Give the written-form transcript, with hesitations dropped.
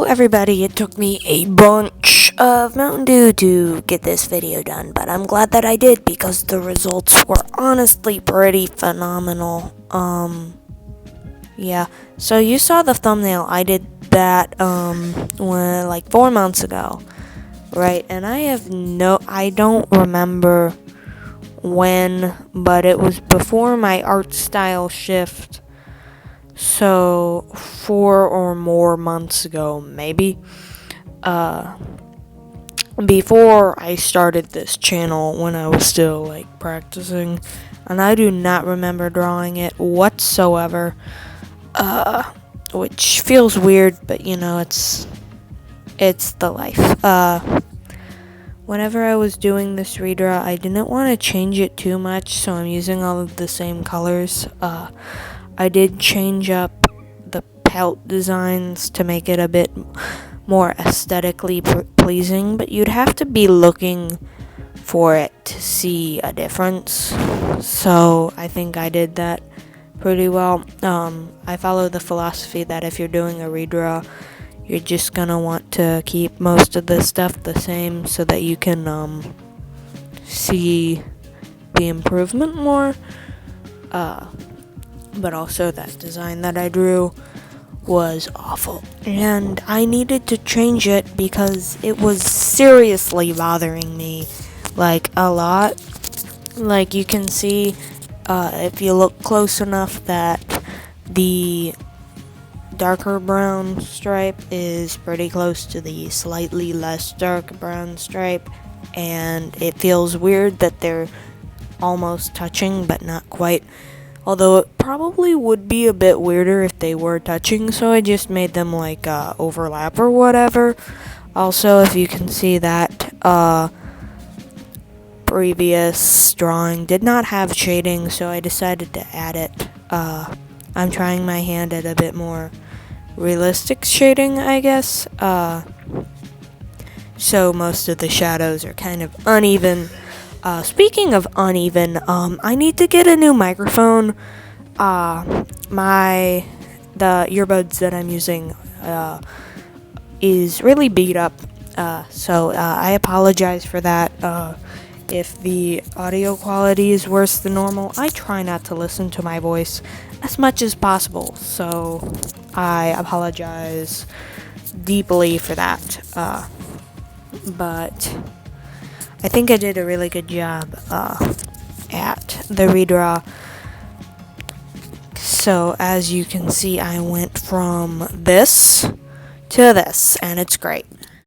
everybody, it took me a bunch of Mountain Dew to get this video done, but I'm glad that I did because the results were honestly pretty phenomenal. Yeah, so you saw the thumbnail. I did that, like 4 months ago, right? And I don't remember when, but it was before my art style shift. So 4 or more months ago, maybe, before I started this channel when I was still like practicing, and I do not remember drawing it whatsoever, which feels weird, but it's the life. Whenever I was doing this redraw, I didn't want to change it too much, so I'm using all of the same colors. I did change up the palette designs to make it a bit more aesthetically pleasing, but you'd have to be looking for it to see a difference. So I think I did that pretty well. I follow the philosophy that if you're doing a redraw, you're just gonna want to keep most of the stuff the same so that you can see the improvement more. But also that design that I drew was awful, and I needed to change it because it was seriously bothering me, like a lot. Like you can see, if you look close enough, that the darker brown stripe is pretty close to the slightly less dark brown stripe, and it feels weird that they're almost touching but not quite. Although it probably would be a bit weirder if they were touching, so I just made them like overlap or whatever. Also, if you can see that previous drawing did not have shading, so I decided to add it. I'm trying my hand at a bit more realistic shading, I guess. So most of the shadows are kind of uneven. Speaking of uneven, I need to get a new microphone. The earbuds that I'm using is really beat up, so I apologize for that. If the audio quality is worse than normal, I try not to listen to my voice as much as possible, so I apologize deeply for that. But I think I did a really good job at the redraw. So as you can see, I went from this to this, and it's great.